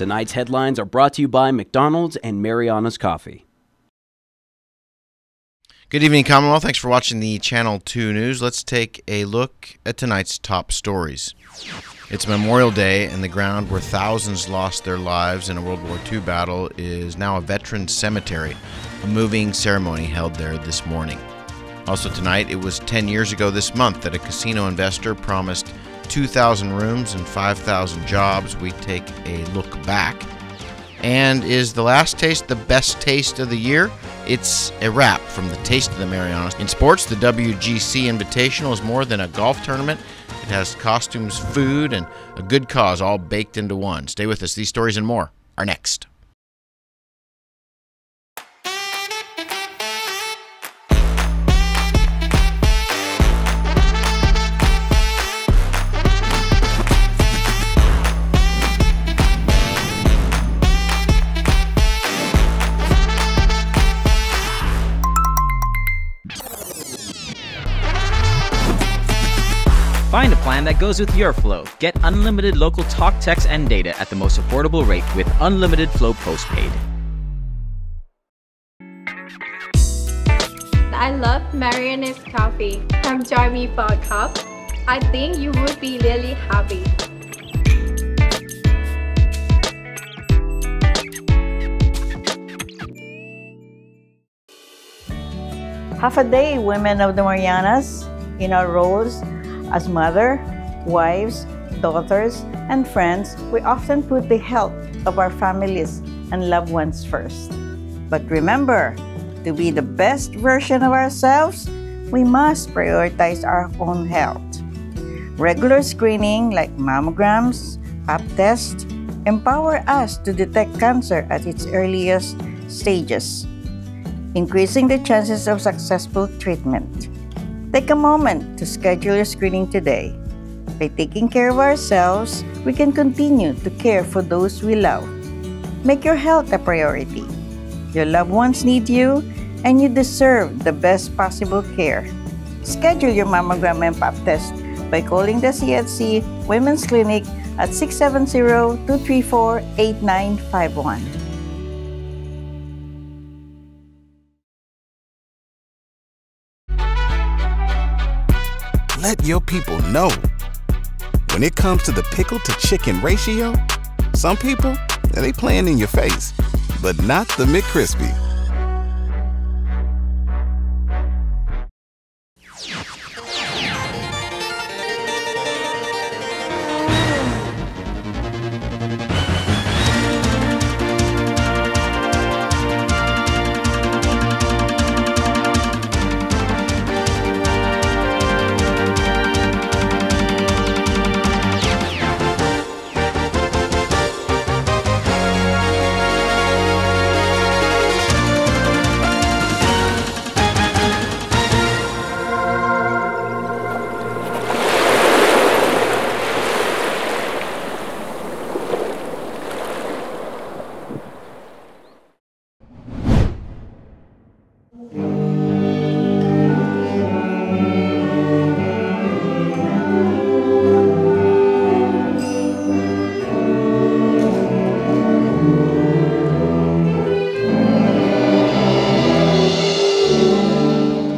Tonight's headlines are brought to you by McDonald's and Mariana's Coffee. Good evening, Commonwealth. Thanks for watching the Channel 2 News. Let's take a look at tonight's top stories. It's Memorial Day, and the ground where thousands lost their lives in a World War II battle is now a veterans cemetery. A moving ceremony held there this morning. Also tonight, it was 10 years ago this month that a casino investor promised 2,000 rooms and 5,000 jobs. We take a look back. And is the last taste the best taste of the year? It's a wrap from the Taste of the Marianas. In sports, the WGC Invitational is more than a golf tournament. It has costumes, food, and a good cause all baked into one. Stay with us. These stories and more are next. Find a plan that goes with your flow. Get unlimited local talk, text, and data at the most affordable rate with Unlimited Flow Postpaid. I love Mariana's Coffee. Come join me for a cup. I think you would be really happy. Half a day, women of the Marianas, in our roles as mother, wives, daughters, and friends, we often put the health of our families and loved ones first. But remember, to be the best version of ourselves, we must prioritize our own health. Regular screening like mammograms, pap tests, empower us to detect cancer at its earliest stages, increasing the chances of successful treatment. Take a moment to schedule your screening today. By taking care of ourselves, we can continue to care for those we love. Make your health a priority. Your loved ones need you, and you deserve the best possible care. Schedule your mammogram and pap test by calling the CHC Women's Clinic at 670-234-8951. Let your people know. When it comes to the pickle to chicken ratio, some people, they playing in your face, but not the McCrispy.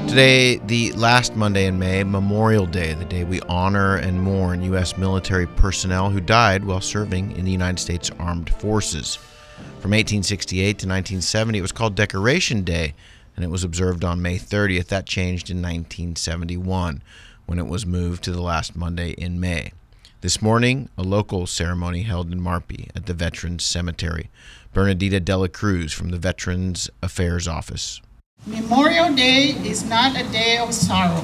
Today, the last Monday in May, Memorial Day, the day we honor and mourn U.S. military personnel who died while serving in the United States Armed Forces. From 1868 to 1970, it was called Decoration Day, and it was observed on May 30th. That changed in 1971, when it was moved to the last Monday in May. This morning, a local ceremony held in Marpy at the Veterans Cemetery. Bernadita Dela Cruz from the Veterans Affairs Office. Memorial Day is not a day of sorrow,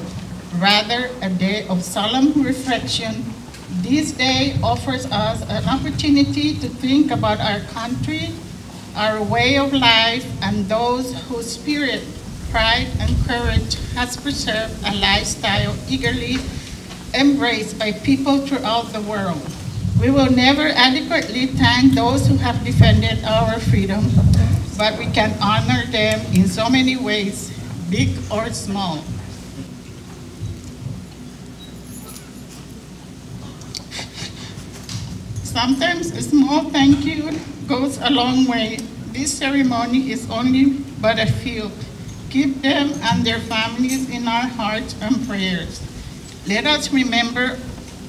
rather a day of solemn reflection. This day offers us an opportunity to think about our country, our way of life, and those whose spirit, pride, and courage has preserved a lifestyle eagerly embraced by people throughout the world. We will never adequately thank those who have defended our freedom, but we can honor them in so many ways, big or small. Sometimes a small thank you goes a long way. This ceremony is only but a few. Keep them and their families in our hearts and prayers. Let us remember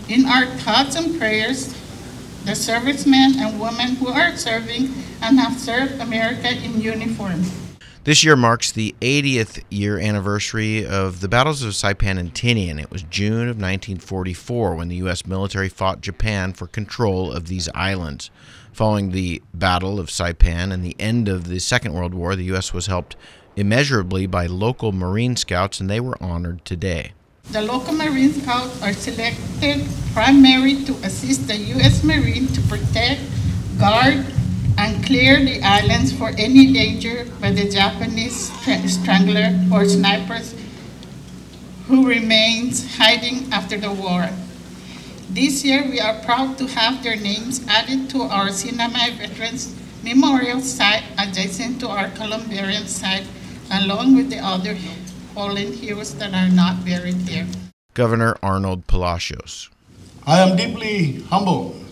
in our thoughts and prayers the servicemen and women who are serving and have served America in uniform. This year marks the 80th year anniversary of the battles of Saipan and Tinian. It was June of 1944 when the U.S. military fought Japan for control of these islands. Following the Battle of Saipan and the end of the Second World War, the U.S. was helped immeasurably by local Marine Scouts, and they were honored today. The local Marine Scouts are selected primarily to assist the U.S. Marine to protect, guard, and clear the islands for any danger by the Japanese strangler or snipers who remains hiding after the war. This year, we are proud to have their names added to our Sinamay Veterans Memorial Site adjacent to our Columbarium site, along with the other fallen heroes that are not buried here. Governor Arnold Palacios. I am deeply humbled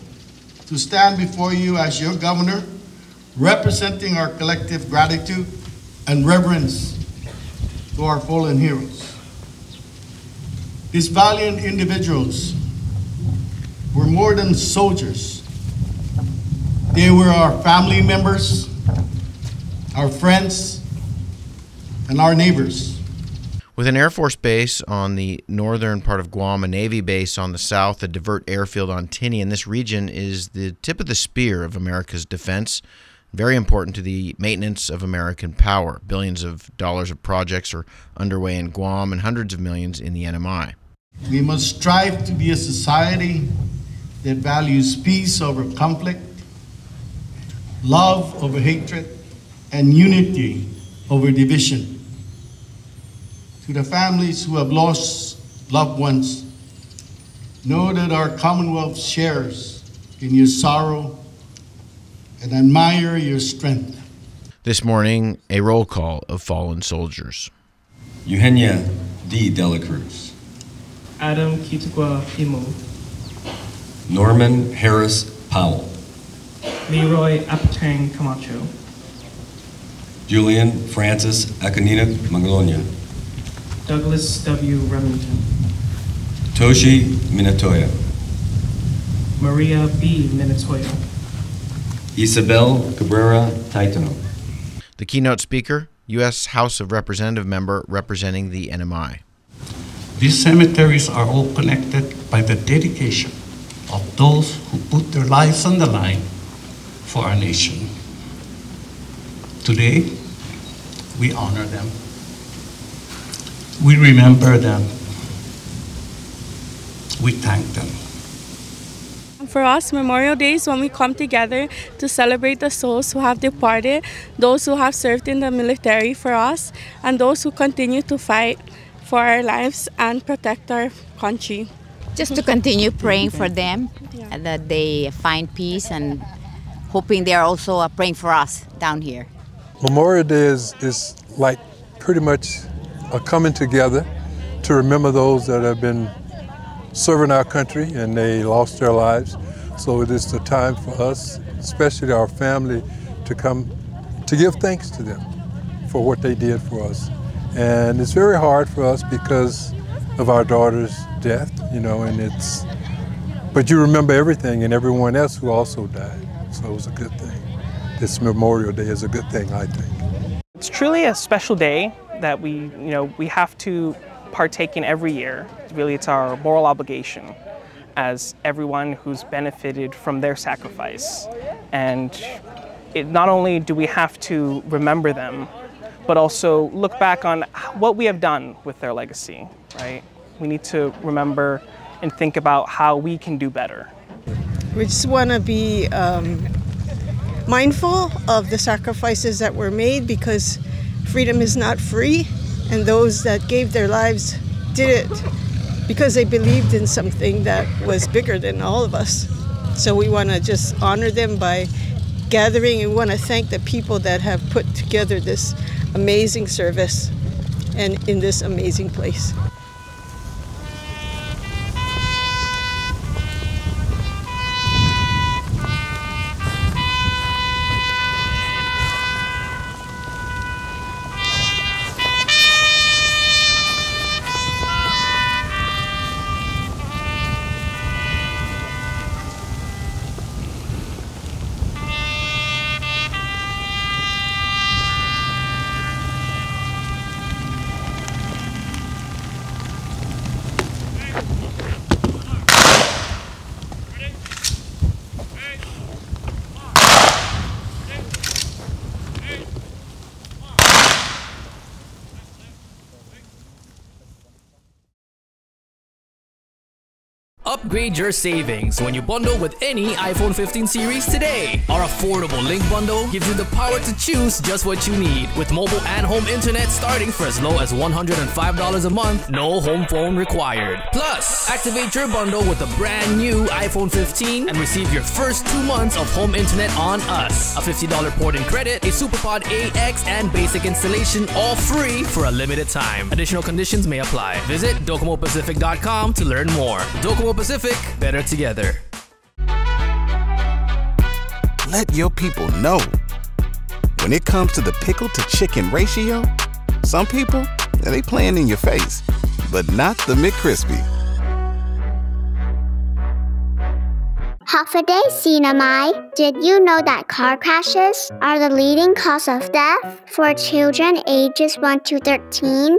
to stand before you as your governor, representing our collective gratitude and reverence to our fallen heroes. These valiant individuals were more than soldiers. They were our family members, our friends, and our neighbors. With an Air Force base on the northern part of Guam, a Navy base on the south, a divert airfield on Tinian, this region is the tip of the spear of America's defense, very important to the maintenance of American power. Billions of dollars of projects are underway in Guam and hundreds of millions in the NMI. We must strive to be a society that values peace over conflict, love over hatred, and unity over division. To the families who have lost loved ones, know that our Commonwealth shares in your sorrow and admire your strength. This morning, a roll call of fallen soldiers. Eugenia D. Dela Cruz. Adam Kitugwa Imo. Norman Harris Powell. Leroy Apatang Camacho. Julian Francis Akanina Magalonia. Douglas W. Remington. Toshi Minatoya. Maria B. Minatoya. Isabel Cabrera Taitano. The keynote speaker, U.S. House of Representative member representing the NMI. These cemeteries are all connected by the dedication of those who put their lives on the line for our nation. Today, we honor them. We remember them. We thank them. For us, Memorial Day is when we come together to celebrate the souls who have departed, those who have served in the military for us, and those who continue to fight for our lives and protect our country. Just to continue praying for them, and that they find peace, and hoping they are also praying for us down here. Memorial Day is like pretty much a coming together to remember those that have been serving our country and they lost their lives. So it is the time for us, especially our family, to come to give thanks to them for what they did for us. And it's very hard for us because of our daughter's death, you know, but you remember everything and everyone else who also died. So it was a good thing. This Memorial Day is a good thing, I think. It's truly a special day that we have to partake in every year. Really, it's our moral obligation as everyone who's benefited from their sacrifice. And not only do we have to remember them, but also look back on what we have done with their legacy, right? We need to remember and think about how we can do better. We just want to be mindful of the sacrifices that were made, because freedom is not free, and those that gave their lives did it because they believed in something that was bigger than all of us. So we want to just honor them by gathering, and we want to thank the people that have put together this amazing service and in this amazing place. Upgrade your savings when you bundle with any iPhone 15 series today. Our affordable Link Bundle gives you the power to choose just what you need, with mobile and home internet starting for as low as $105 a month, no home phone required. Plus, activate your bundle with a brand new iPhone 15 and receive your first 2 months of home internet on us. A $50 port-in credit, a SuperPod AX, and basic installation, all free for a limited time. Additional conditions may apply. Visit DocomoPacific.com to learn more. Docomo Pacific, better together. Let your people know. When it comes to the pickle to chicken ratio, some people, they playing in your face, but not the McCrispy. Half a day, Sinamai. Did you know that car crashes are the leading cause of death for children ages 1 to 13?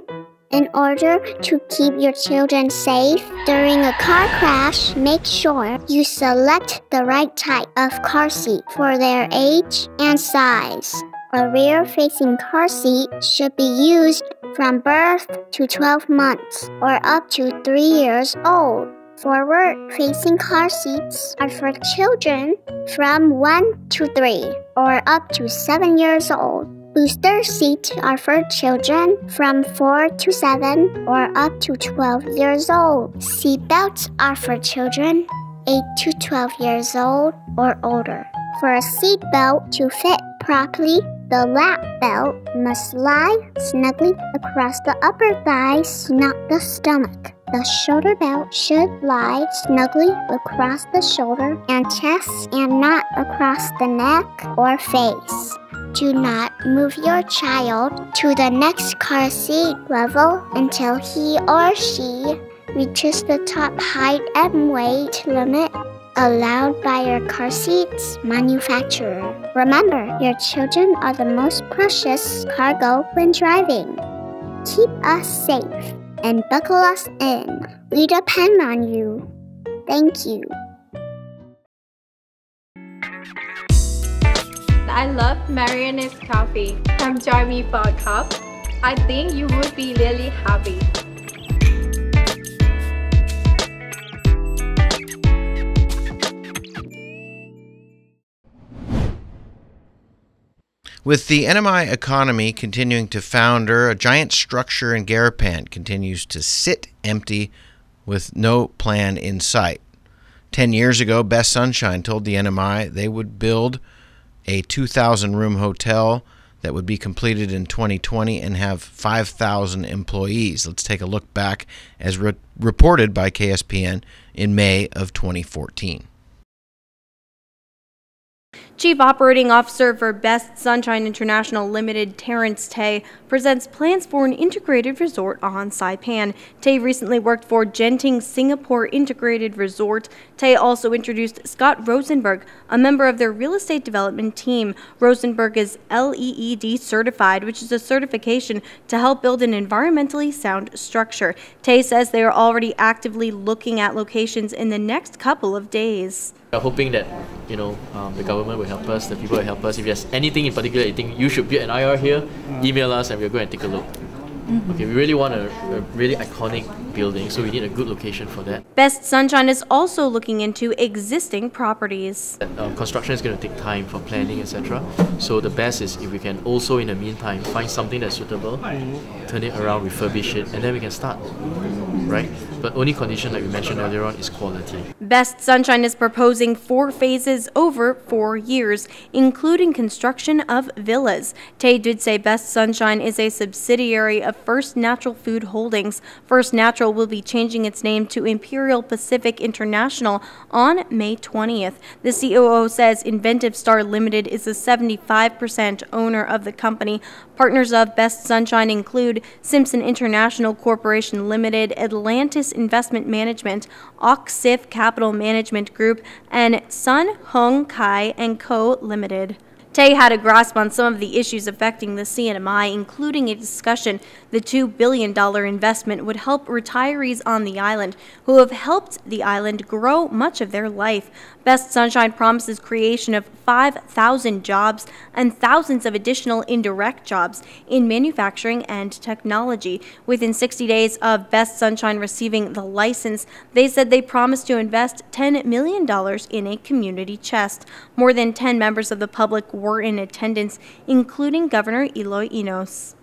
In order to keep your children safe during a car crash, make sure you select the right type of car seat for their age and size. A rear-facing car seat should be used from birth to 12 months or up to 3 years old. Forward-facing car seats are for children from 1 to 3 or up to 7 years old. Booster seats are for children from 4 to 7 or up to 12 years old. Seat belts are for children 8 to 12 years old or older. For a seat belt to fit properly, the lap belt must lie snugly across the upper thighs, not the stomach. The shoulder belt should lie snugly across the shoulder and chest and not across the neck or face. Do not move your child to the next car seat level until he or she reaches the top height and weight limit allowed by your car seat's manufacturer. Remember, your children are the most precious cargo when driving. Keep us safe and buckle us in. We depend on you. Thank you. I love Marianne's coffee. Come join me for a cup. I think you would be really happy. With the NMI economy continuing to founder, a giant structure in Garapan continues to sit empty with no plan in sight. 10 years ago, Best Sunshine told the NMI they would build a 2,000-room hotel that would be completed in 2020 and have 5,000 employees. Let's take a look back as reported by KSPN in May of 2014. Chief Operating Officer for Best Sunshine International Limited, Terrence Tay, presents plans for an integrated resort on Saipan. Tay recently worked for Genting Singapore Integrated Resort. Tay also introduced Scott Rosenberg, a member of their real estate development team. Rosenberg is LEED certified, which is a certification to help build an environmentally sound structure. Tay says they are already actively looking at locations in the next couple of days. We're hoping that, the government will help us, the people will help us. If there's anything in particular you think you should build an IR here, email us and we'll go and take a look. Okay, we really want a really iconic building, so we need a good location for that. Best Sunshine is also looking into existing properties. Construction is going to take time for planning, etc. So the best is if we can also, in the meantime, find something that's suitable, turn it around, refurbish it, and then we can start, right? But only condition, like we mentioned earlier on, is quality. Best Sunshine is proposing 4 phases over 4 years, including construction of villas. Tay did say Best Sunshine is a subsidiary of First Natural Food Holdings. First Natural will be changing its name to Imperial Pacific International on May 20th. The COO says Inventive Star Limited is a 75% owner of the company. Partners of Best Sunshine include Simpson International Corporation Limited, Atlantis Investment Management, Oxif Capital Management Group, and Sun Hung Kai & Co. Limited. Tay had a grasp on some of the issues affecting the CNMI, including a discussion the $2 billion investment would help retirees on the island who have helped the island grow much of their life. Best Sunshine promises creation of 5,000 jobs and thousands of additional indirect jobs in manufacturing and technology. Within 60 days of Best Sunshine receiving the license, they said they promised to invest $10 million in a community chest. More than 10 members of the public were in attendance, including Governor Eloy Enos.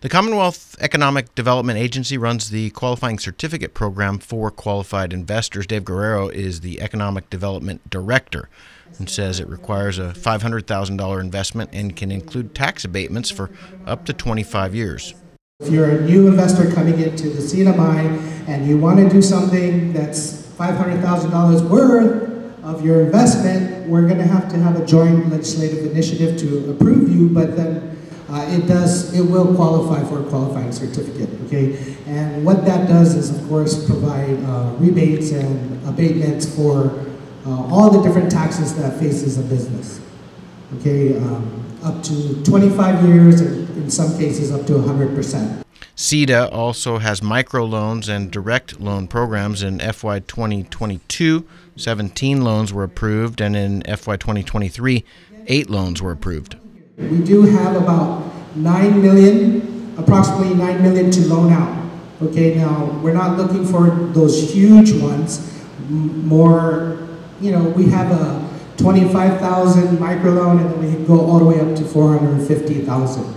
The Commonwealth Economic Development Agency runs the qualifying certificate program for qualified investors. Dave Guerrero is the Economic Development Director and says it requires a $500,000 investment and can include tax abatements for up to 25 years. If you're a new investor coming into the CNMI and you want to do something that's $500,000 worth of your investment, we're going to have a joint legislative initiative to approve you, but then it will qualify for a qualifying certificate, okay? And what that does is, of course, provide rebates and abatements for all the different taxes that faces a business, okay? Up to 25 years, and in some cases up to 100%. CEDA also has microloans and direct loan programs. In FY 2022, 17 loans were approved, and in FY 2023, 8 loans were approved. We do have about approximately 9 million to loan out. Okay, now we're not looking for those huge ones. More, we have a 25,000 microloan, and then we can go all the way up to 450,000.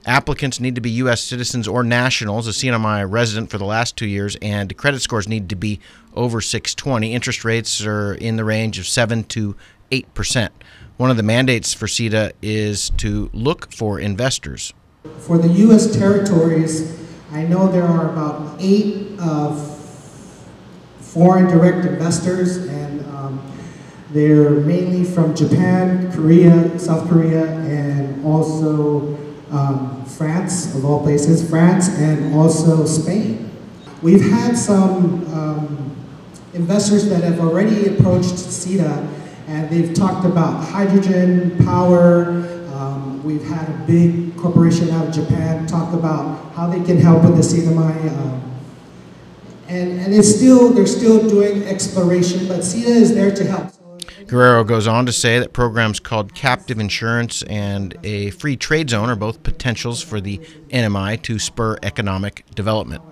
Applicants need to be U.S. citizens or nationals, a CNMI resident for the last 2 years, and credit scores need to be over 620. Interest rates are in the range of 7 to 8%. One of the mandates for CEDA is to look for investors. For the U.S. territories, I know there are about 8 foreign direct investors, and they're mainly from Japan, Korea, South Korea, and also France, of all places, France, and also Spain. We've had some investors that have already approached CEDA, and they've talked about hydrogen, power. We've had a big corporation out of Japan talk about how they can help with the CNMI. And they're still doing exploration, but CEDA is there to help. Guerrero goes on to say that programs called captive insurance and a free trade zone are both potentials for the NMI to spur economic development.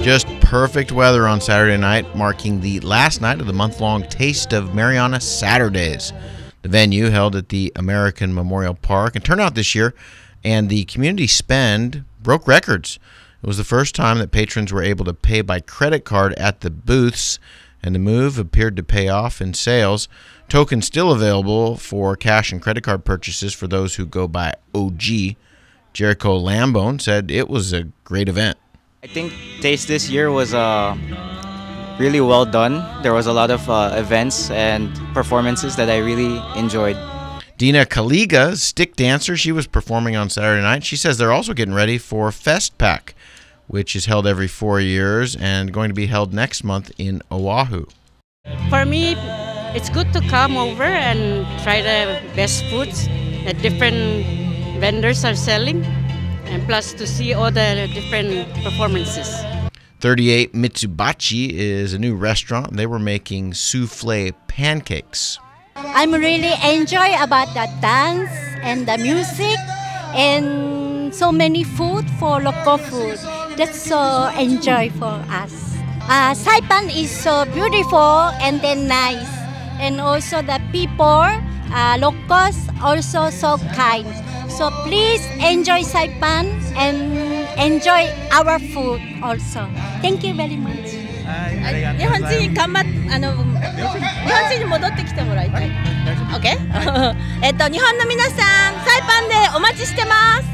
Just perfect weather on Saturday night, marking the last night of the month-long Taste of Mariana Saturdays. The venue held at the American Memorial Park, and turnout this year and the community spend broke records. It was the first time that patrons were able to pay by credit card at the booths, and the move appeared to pay off in sales. Tokens still available for cash and credit card purchases for those who go by OG. Jericho Lambone said it was a great event. I think Taste this year was really well done. There was a lot of events and performances that I really enjoyed. Dina Kaliga, stick dancer, she was performing on Saturday night. She says they're also getting ready for Festpac, which is held every 4 years and going to be held next month in Oahu. For me, it's good to come over and try the best foods that different vendors are selling, and plus to see all the different performances. 38 Mitsubachi is a new restaurant. They were making souffle pancakes. I'm really enjoy about the dance and the music and so many food for local food. That's so enjoy for us. Saipan is so beautiful and then nice. And also the people, locals, also so kind. So please enjoy Saipan and enjoy our food also. Thank you very much. 日本人に頑張っ日本人に戻ってきてもらいたい。OK？ 日本の皆さん、サイパンでお待ちしてます。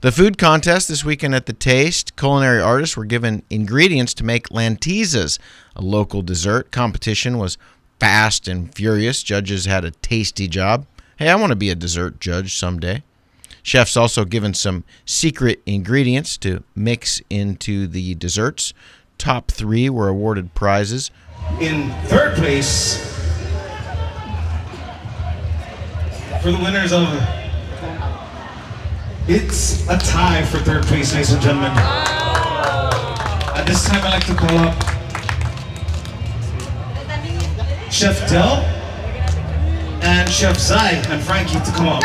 The food contest this weekend at the Taste, culinary artists were given ingredients to make lentizas, a local dessert. Competition was fast and furious. Judges had a tasty job. Hey, I want to be a dessert judge someday. Chefs also given some secret ingredients to mix into the desserts. Top 3 were awarded prizes. In third place, for the winners of... It's a tie for third place, ladies and gentlemen. At this time, I'd like to call up Chef Del and Chef Zai and Frankie to come up.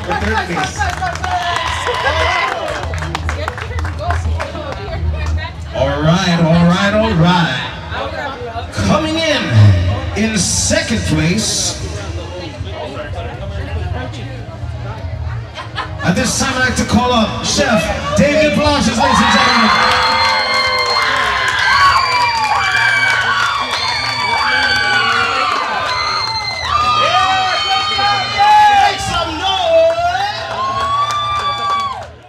For third place. All right. Coming in second place. At this time, I'd like to call up Chef David Blanches, ladies and gentlemen. Make some noise!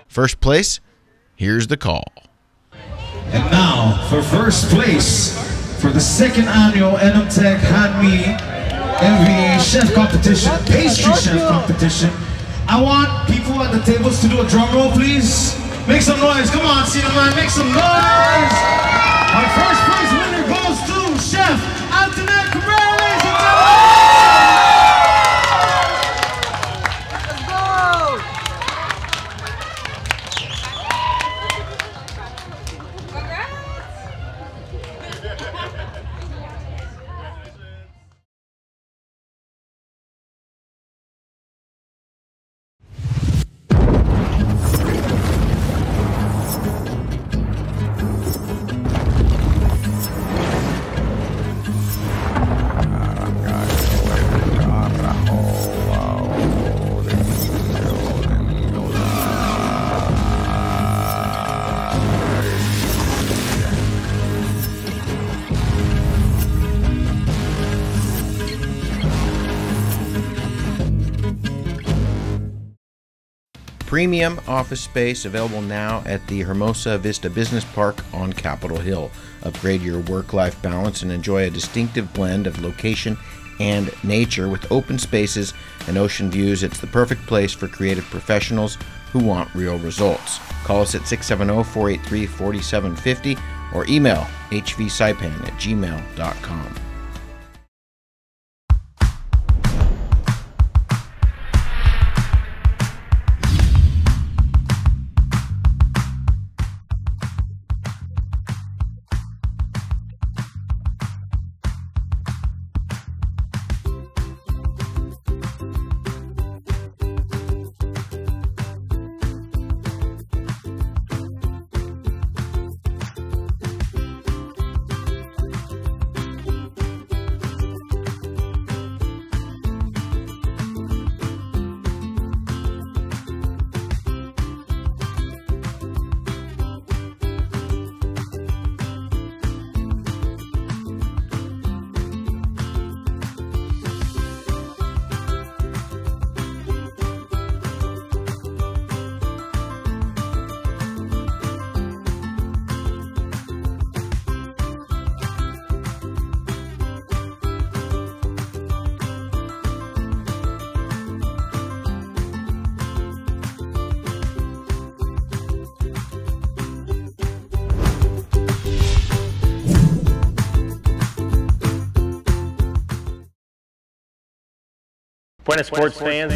First place, here's the call. And now, for first place, for the second annual NMTech Handmade MV Chef Competition, Pastry Chef Competition, I want people at the tables to do a drum roll, please. Make some noise. Come on, Cinnamon, make some noise. Our first place winner goes to Chef Antoinette Cabrera, ladies and gentlemen. Let's go. Premium office space available now at the Hermosa Vista Business Park on Capitol Hill. Upgrade your work-life balance and enjoy a distinctive blend of location and nature with open spaces and ocean views. It's the perfect place for creative professionals who want real results. Call us at 670-483-4750 or email hvsaipan@gmail.com. Buenas sports fans.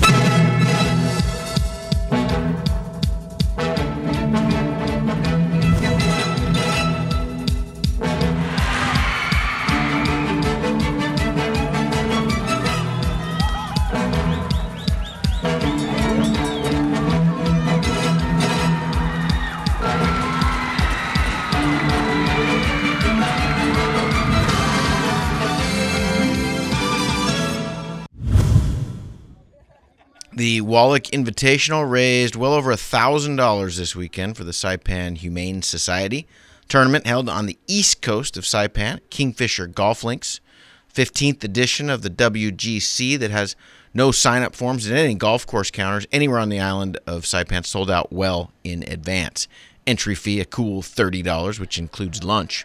The Wallach Invitational raised well over $1,000 this weekend for the Saipan Humane Society. Tournament held on the east coast of Saipan, Kingfisher Golf Links. 15th edition of the WGC that has no sign-up forms and any golf course counters anywhere on the island of Saipan, sold out well in advance. Entry fee, a cool $30, which includes lunch.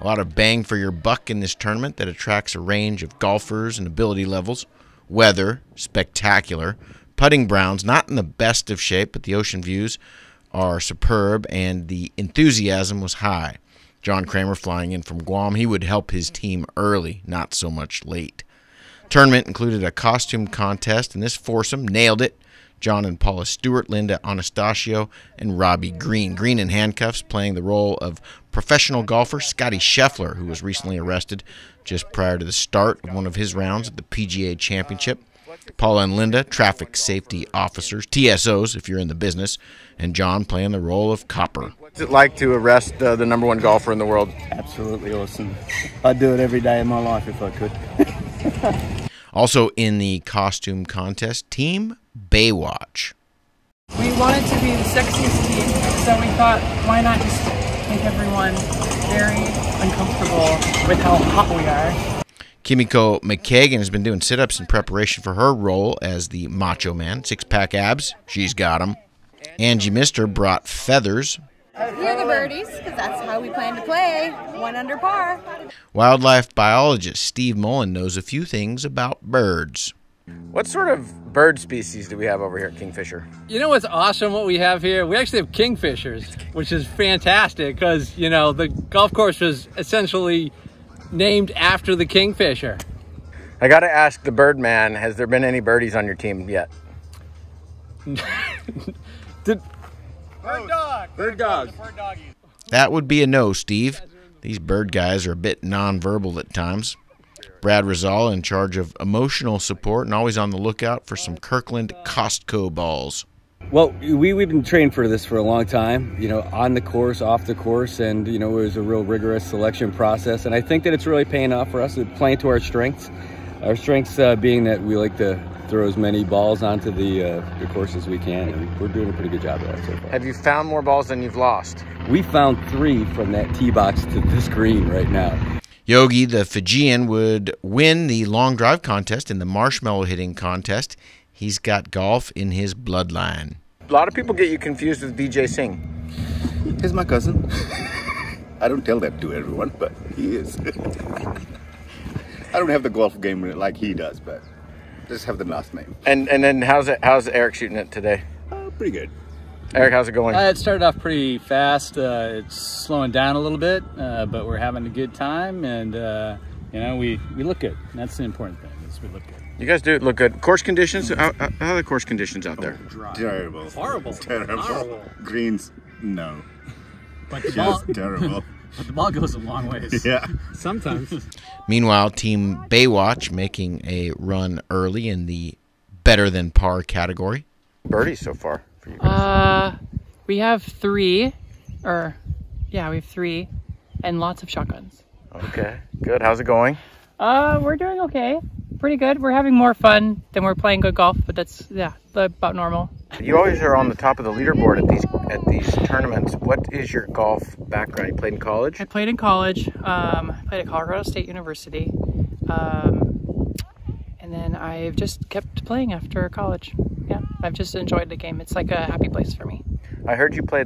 A lot of bang for your buck in this tournament that attracts a range of golfers and ability levels. Weather, spectacular. Putting grounds, not in the best of shape, but the ocean views are superb, and the enthusiasm was high. John Kramer flying in from Guam, he would help his team early, not so much late. Tournament included a costume contest, and this foursome nailed it. John and Paula Stewart, Linda Anastasio, and Robbie Green. Green in handcuffs, playing the role of professional golfer Scotty Scheffler, who was recently arrested just prior to the start of one of his rounds at the PGA Championship. Paula and Linda, traffic safety officers, TSOs if you're in the business, and John playing the role of copper. What's it like to arrest the #1 golfer in the world? Absolutely awesome. I'd do it every day of my life if I could. Also in the costume contest, Team Baywatch. We wanted to be the sexiest team, so we thought, why not just make everyone very uncomfortable with how hot we are. Kimiko McKagan has been doing sit-ups in preparation for her role as the Macho Man. Six-pack abs, she's got them. Angie Mister brought feathers. We're the birdies, because that's how we plan to play. 1 under par. Wildlife biologist Steve Mullen knows a few things about birds. What sort of bird species do we have over here at Kingfisher? You know what's awesome what we have here? We actually have kingfishers, which is fantastic because, you know, the golf course was essentially named after the kingfisher. I got to ask the bird man, has there been any birdies on your team yet? Bird dog. Bird dog. That would be a no, Steve. These bird guys are a bit nonverbal at times. Brad Rizal in charge of emotional support and always on the lookout for some Kirkland Costco balls. Well, we've been training for this for a long time, you know, on the course, off the course, and, you know, it was a real rigorous selection process. And I think that it's really paying off for us, playing to our strengths. Our strengths being that we like to throw as many balls onto the course as we can, and we're doing a pretty good job of that so far. Have you found more balls than you've lost? We found 3 from that tee box to this green right now. Yogi, the Fijian, would win the long drive contest in the marshmallow hitting contest. He's got golf in his bloodline. A lot of people get you confused with Vijay Singh. He's my cousin. I don't tell that to everyone, but he is. I don't have the golf game like he does, but just have the last name. And then how's Eric shooting it today? Pretty good. Eric, how's it going? It started off pretty fast. It's slowing down a little bit, but we're having a good time, and you know, we look good. That's the important thing. Is we look good. You guys do look good. Course conditions? How are the course conditions out there? Terrible. Horrible. Terrible. Horrible. Greens, no. But the ball, just terrible. But the ball goes a long ways. Yeah. Sometimes. Meanwhile, Team Baywatch making a run early in the better than par category. Birdies so far for you guys? We have 3, we have 3, and lots of shotguns. Okay, good. How's it going? We're doing okay. Pretty good. We're having more fun than we're playing good golf, but that's, about normal. You always are on the top of the leaderboard at these tournaments. What is your golf background? You played in college? I played in college. I played at Colorado State University. And then I've just kept playing after college. Yeah, I've just enjoyed the game. It's like a happy place for me. I heard you play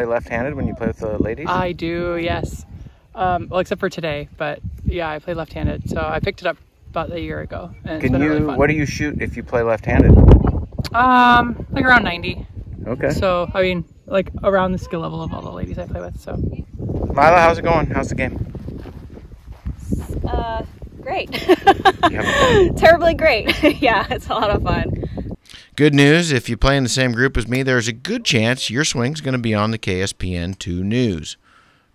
left-handed when you play with the ladies? I do, yes. Well, except for today, but yeah, I play left-handed. So I picked it up about a year ago. And it's been really fun. What do you shoot if you play left-handed? Like around 90. Okay. So, I mean, like around the skill level of all the ladies I play with, so. Lila, how's it going? How's the game? Great. Terribly great. Yeah, it's a lot of fun. Good news, if you play in the same group as me, there's a good chance your swing's going to be on the KSPN2 News.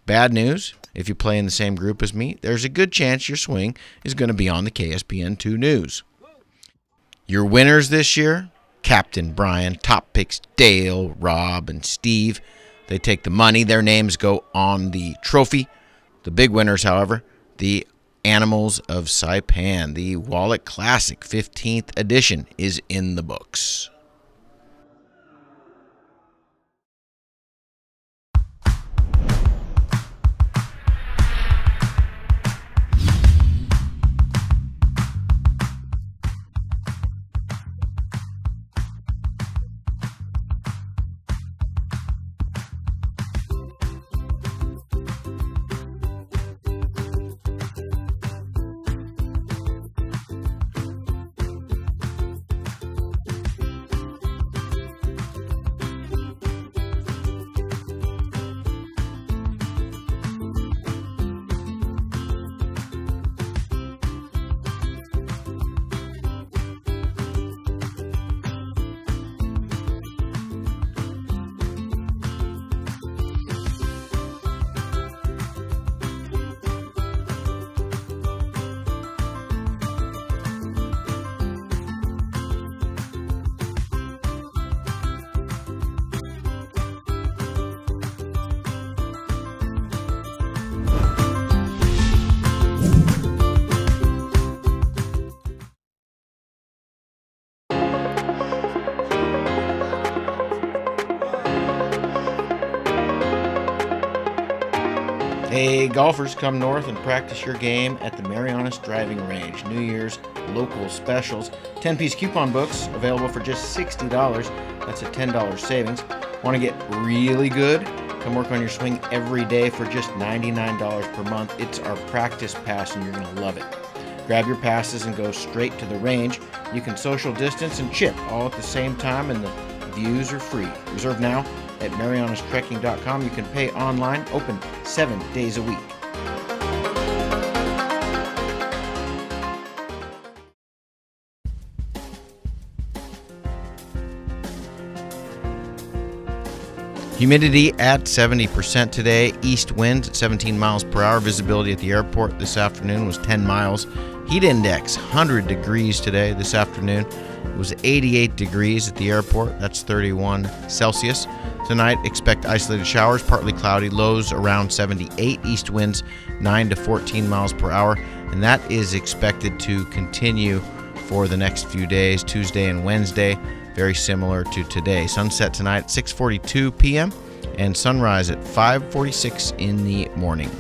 Bad news, if you play in the same group as me, there's a good chance your swing is going to be on the KSPN2 News. Your winners this year, Captain Brian, top picks Dale, Rob, and Steve. They take the money. Their names go on the trophy. The big winners, however, the Animals of Saipan. The Wallach Classic 15th edition is in the books. Hey, golfers, come north and practice your game at the Marianas Driving Range. New Year's local specials. 10-piece coupon books available for just $60. That's a $10 savings. Want to get really good? Come work on your swing every day for just $99 per month. It's our practice pass and you're going to love it. Grab your passes and go straight to the range. You can social distance and chip all at the same time, and the views are free. Reserve now at marianastrekking.com. You can pay online, open 7 days a week. Humidity at 70% today. East winds at 17 miles per hour. Visibility at the airport this afternoon was 10 miles. Heat index 100 degrees today. This afternoon it was 88 degrees at the airport. That's 31 Celsius. Tonight expect isolated showers, partly cloudy, lows around 78. East winds 9 to 14 miles per hour. And that is expected to continue for the next few days, Tuesday and Wednesday. Very similar to today. Sunset tonight at 6:42 p.m. and sunrise at 5:46 in the morning.